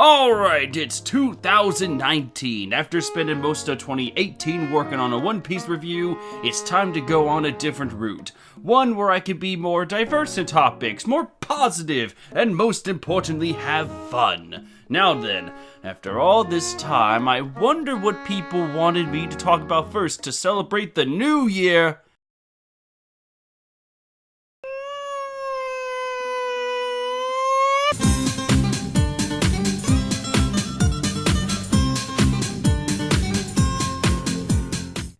Alright, it's 2019. After spending most of 2018 working on a One Piece review, it's time to go on a different route. One where I can be more diverse in topics, more positive, and most importantly, have fun. Now then, after all this time, I wonder what people wanted me to talk about first to celebrate the new year.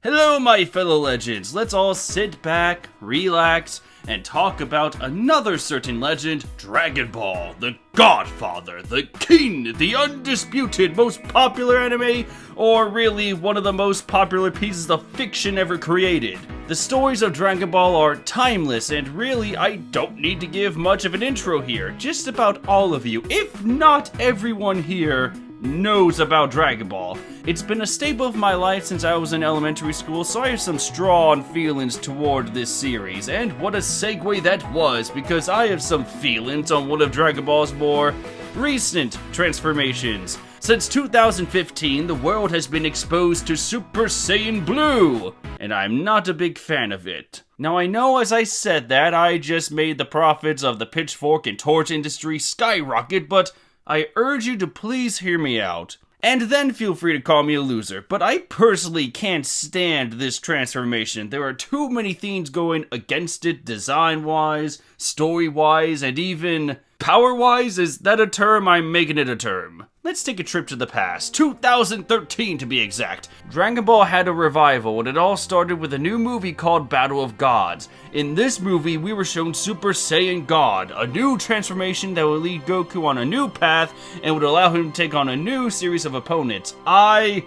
Hello my fellow legends, let's all sit back, relax, and talk about another certain legend, Dragon Ball, the Godfather, the King, the undisputed most popular anime, or really one of the most popular pieces of fiction ever created. The stories of Dragon Ball are timeless, and really I don't need to give much of an intro here. Just about all of you, if not everyone here, knows about Dragon Ball. It's been a staple of my life since I was in elementary school, so I have some strong feelings toward this series. And what a segue that was, because I have some feelings on one of Dragon Ball's more recent transformations. Since 2015, the world has been exposed to Super Saiyan Blue, and I'm not a big fan of it. Now I know as I said that, I just made the profits of the pitchfork and torch industry skyrocket, but I urge you to please hear me out. And then feel free to call me a loser, but I personally can't stand this transformation. There are too many things going against it, design-wise, story-wise, and even power-wise. Is that a term? I'm making it a term. Let's take a trip to the past, 2013 to be exact. Dragon Ball had a revival, and it all started with a new movie called Battle of Gods. In this movie, we were shown Super Saiyan God, a new transformation that would lead Goku on a new path and would allow him to take on a new series of opponents. I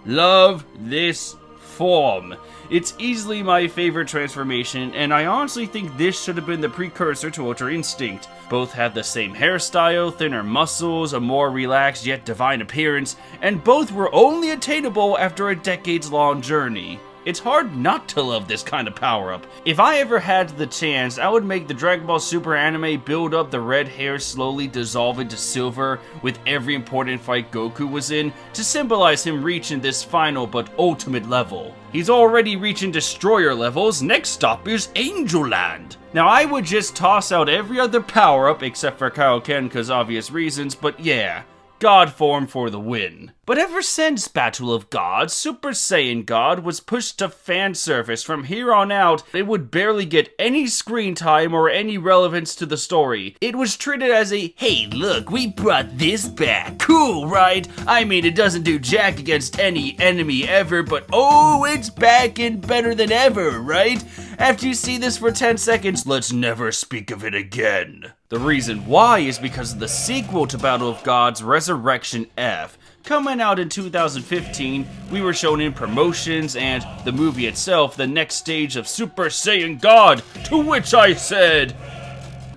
love this form. It's easily my favorite transformation, and I honestly think this should have been the precursor to Ultra Instinct. Both had the same hairstyle, thinner muscles, a more relaxed yet divine appearance, and both were only attainable after a decades-long journey. It's hard not to love this kind of power-up. If I ever had the chance, I would make the Dragon Ball Super anime build up the red hair slowly dissolve into silver with every important fight Goku was in to symbolize him reaching this final but ultimate level. He's already reaching Destroyer levels, next stop is Angel Land. Now I would just toss out every other power-up except for Kaioken cause obvious reasons, but yeah. God form for the win. But ever since Battle of Gods, Super Saiyan God was pushed to fan service. From here on out, it would barely get any screen time or any relevance to the story. It was treated as a, hey look, we brought this back, cool right? I mean it doesn't do jack against any enemy ever, but oh it's back and better than ever, right? After you see this for 10 seconds, let's never speak of it again. The reason why is because of the sequel to Battle of Gods, Resurrection F. Coming out in 2015, we were shown in promotions and the movie itself the next stage of Super Saiyan God, to which I said,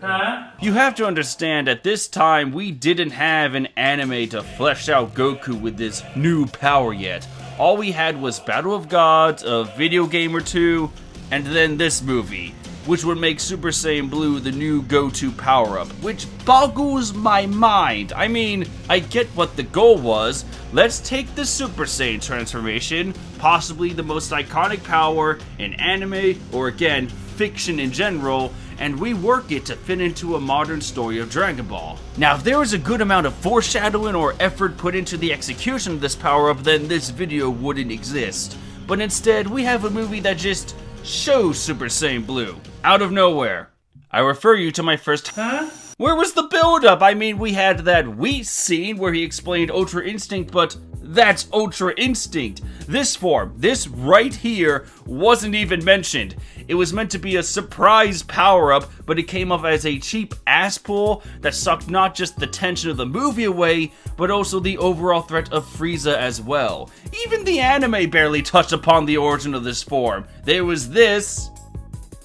huh? You have to understand, at this time, we didn't have an anime to flesh out Goku with this new power yet. All we had was Battle of Gods, a video game or two, and then this movie, which would make Super Saiyan Blue the new go-to power-up, which boggles my mind. I mean, I get what the goal was. Let's take the Super Saiyan transformation, possibly the most iconic power in anime, or again, fiction in general, and rework it to fit into a modern story of Dragon Ball. Now, if there was a good amount of foreshadowing or effort put into the execution of this power-up, then this video wouldn't exist. But instead, we have a movie that just shows Super Saiyan Blue out of nowhere. I refer you to my first Where was the build-up? I mean, we had that Whis scene where he explained Ultra Instinct, but that's Ultra Instinct. This form, this right here, wasn't even mentioned. It was meant to be a surprise power-up, but it came off as a cheap ass pull that sucked not just the tension of the movie away, but also the overall threat of Freeza as well. Even the anime barely touched upon the origin of this form. There was this,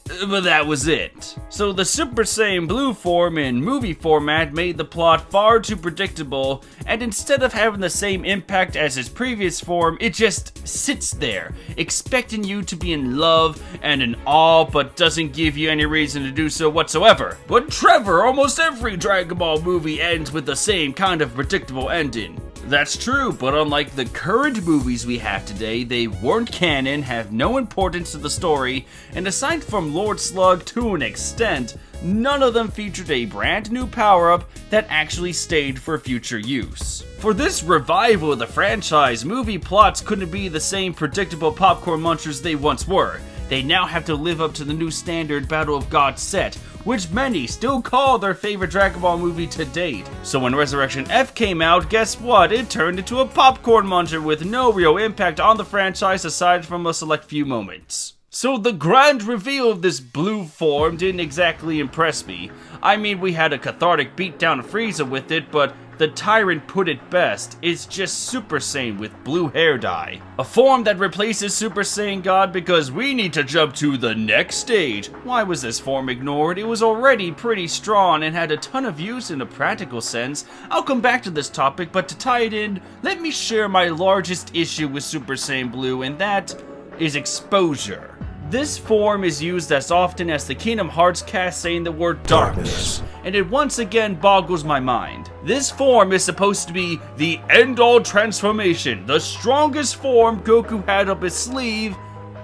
But that was it. So the Super Saiyan Blue form in movie format made the plot far too predictable, and instead of having the same impact as his previous form, it just sits there, expecting you to be in love and in awe, but doesn't give you any reason to do so whatsoever. But Trevor, almost every Dragon Ball movie ends with the same kind of predictable ending. That's true, but unlike the current movies we have today, they weren't canon, have no importance to the story, and aside from Lord Slug to an extent, none of them featured a brand new power-up that actually stayed for future use. For this revival of the franchise, movie plots couldn't be the same predictable popcorn munchers they once were. They now have to live up to the new standard Battle of God set, which many still call their favorite Dragon Ball movie to date. So when Resurrection F came out, guess what? It turned into a popcorn muncher with no real impact on the franchise aside from a select few moments. So the grand reveal of this blue form didn't exactly impress me. I mean, we had a cathartic beatdown of Freeza with it, but the Tyrant put it best. It's just Super Saiyan with blue hair dye. A form that replaces Super Saiyan God because we need to jump to the next stage. Why was this form ignored? It was already pretty strong and had a ton of use in a practical sense. I'll come back to this topic, but to tie it in, let me share my largest issue with Super Saiyan Blue, and that is exposure. This form is used as often as the Kingdom Hearts cast saying the word darkness, and it once again boggles my mind. This form is supposed to be the end-all transformation, the strongest form Goku had up his sleeve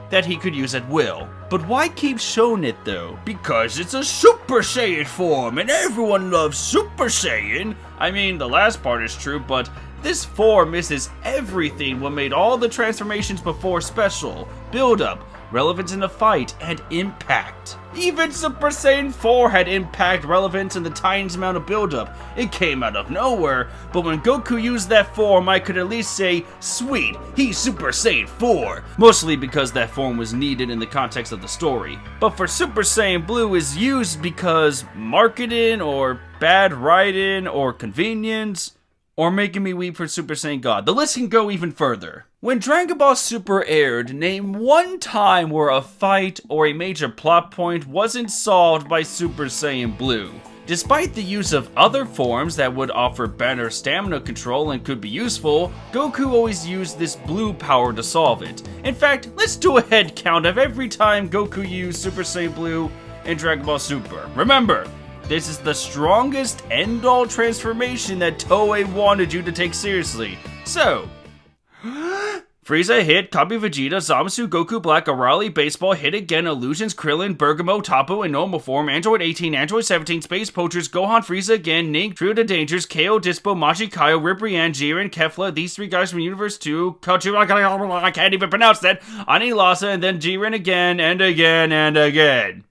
that he could use at will. But why keep showing it though? Because it's a Super Saiyan form, and everyone loves Super Saiyan. I mean, the last part is true, but this form misses everything what made all the transformations before special, build-up, relevance in the fight, and impact. Even Super Saiyan 4 had impact, relevance, and the tiniest amount of build-up. It came out of nowhere, but when Goku used that form, I could at least say, sweet, he's Super Saiyan 4. Mostly because that form was needed in the context of the story. But for Super Saiyan Blue is used because marketing, or bad writing, or convenience, or making me weep for Super Saiyan God. The list can go even further. When Dragon Ball Super aired, name one time where a fight or a major plot point wasn't solved by Super Saiyan Blue. Despite the use of other forms that would offer better stamina control and could be useful, Goku always used this blue power to solve it. In fact, let's do a head count of every time Goku used Super Saiyan Blue in Dragon Ball Super. Remember, this is the strongest end-all transformation that Toei wanted you to take seriously. So, Frieza hit, copy Vegeta, Zamasu, Goku Black, Arali, Baseball, hit again, Illusions, Krillin, Bergamo, Tapu in normal form, Android 18, Android 17, Space Poachers, Gohan, Frieza again, Ning, Trio to Dangers, KO, Dispo, Machi, Kaio, Ribrian, Jiren, Kefla, these three guys from Universe 2, I can't even pronounce that, Ani Lhasa, and then Jiren again, and again, and again.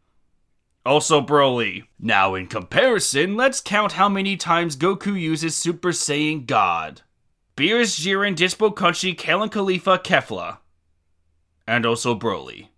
Also Broly. Now in comparison, let's count how many times Goku uses Super Saiyan God. Beerus, Jiren, Dispo, Kunchi, Kalen Khalifa, Kefla. And also Broly.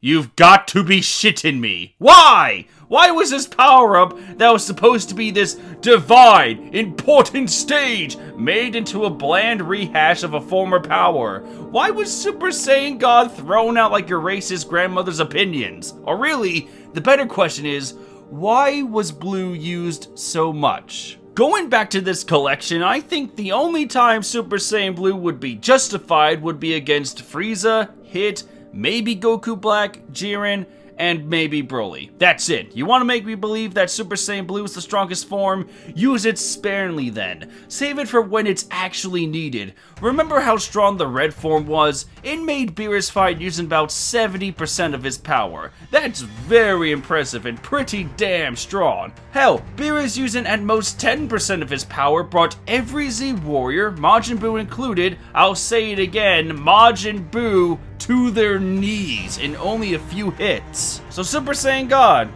You've got to be shitting me. Why? Why was this power-up that was supposed to be this divine, important stage made into a bland rehash of a former power? Why was Super Saiyan God thrown out like your racist grandmother's opinions? Or really, the better question is, why was Blue used so much? Going back to this collection, I think the only time Super Saiyan Blue would be justified would be against Frieza, Hit, maybe Goku Black, Jiren, and maybe Broly. That's it. You want to make me believe that Super Saiyan Blue is the strongest form? Use it sparingly then. Save it for when it's actually needed. Remember how strong the red form was? It made Beerus fight using about 70% of his power. That's very impressive and pretty damn strong. Hell, Beerus using at most 10% of his power brought every Z warrior, Majin Buu included, I'll say it again, Majin Buu, to their knees in only a few hits. So Super Saiyan God,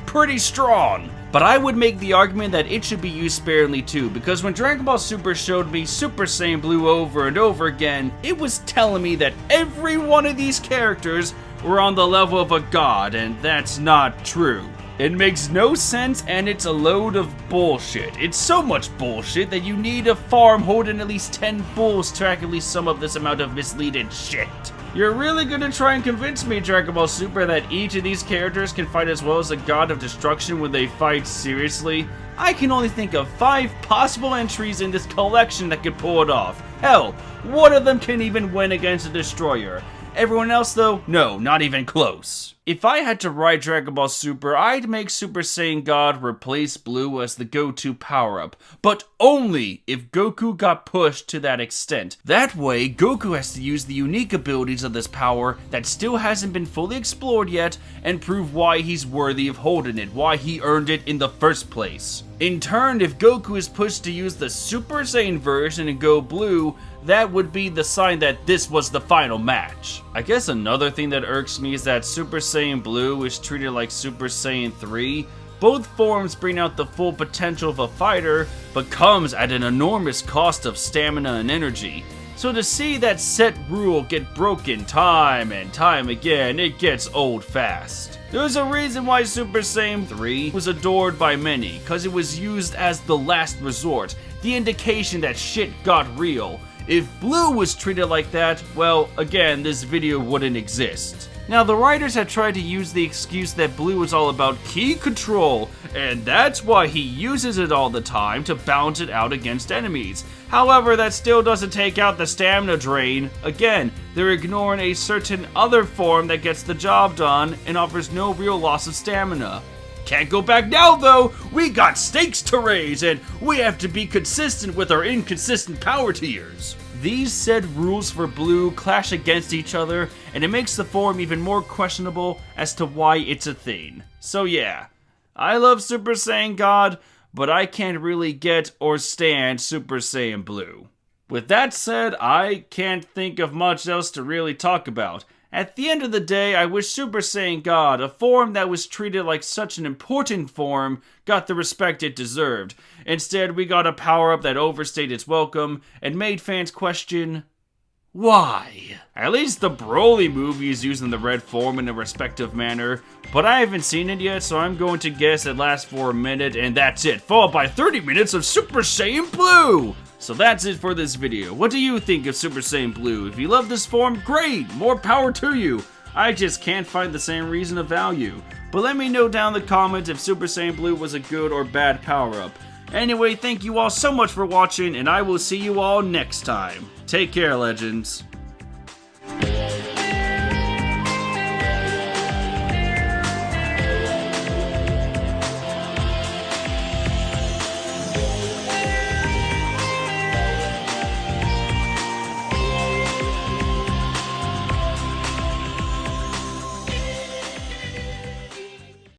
pretty strong. But I would make the argument that it should be used sparingly too, because when Dragon Ball Super showed me Super Saiyan Blue over and over again, it was telling me that every one of these characters were on the level of a god, and that's not true. It makes no sense, and it's a load of bullshit. It's so much bullshit that you need a farm holding at least 10 bulls to accurately sum up this amount of misleading shit. You're really gonna try and convince me, Dragon Ball Super, that each of these characters can fight as well as the God of Destruction when they fight seriously? I can only think of 5 possible entries in this collection that could pull it off. Hell, one of them can even win against a Destroyer. Everyone else though, no, not even close. If I had to write Dragon Ball Super, I'd make Super Saiyan God replace Blue as the go-to power-up, but only if Goku got pushed to that extent. That way, Goku has to use the unique abilities of this power that still hasn't been fully explored yet and prove why he's worthy of holding it, why he earned it in the first place. In turn, if Goku is pushed to use the Super Saiyan version and go blue, that would be the sign that this was the final match. I guess another thing that irks me is that Super Saiyan Blue is treated like Super Saiyan 3. Both forms bring out the full potential of a fighter, but comes at an enormous cost of stamina and energy. So to see that set rule get broken time and time again, it gets old fast. There's a reason why Super Saiyan 3 was adored by many, cause it was used as the last resort, the indication that shit got real. If Blue was treated like that, well, again, this video wouldn't exist. Now, the writers have tried to use the excuse that Blue is all about ki control, and that's why he uses it all the time to balance it out against enemies. However, that still doesn't take out the stamina drain. Again, they're ignoring a certain other form that gets the job done and offers no real loss of stamina. Can't go back now though, we got stakes to raise and we have to be consistent with our inconsistent power tiers. These said rules for Blue clash against each other and it makes the form even more questionable as to why it's a thing. So yeah, I love Super Saiyan God, but I can't really get or stand Super Saiyan Blue. With that said, I can't think of much else to really talk about. At the end of the day, I wish Super Saiyan God, a form that was treated like such an important form, got the respect it deserved. Instead, we got a power-up that overstayed its welcome and made fans question, why? At least the Broly movie is using the red form in a respective manner, but I haven't seen it yet, so I'm going to guess it lasts for a minute and that's it, followed by 30 minutes of Super Saiyan Blue! So that's it for this video. What do you think of Super Saiyan Blue? If you love this form, great! More power to you! I just can't find the same reason of value. But let me know down in the comments if Super Saiyan Blue was a good or bad power-up. Anyway, thank you all so much for watching, and I will see you all next time. Take care, legends.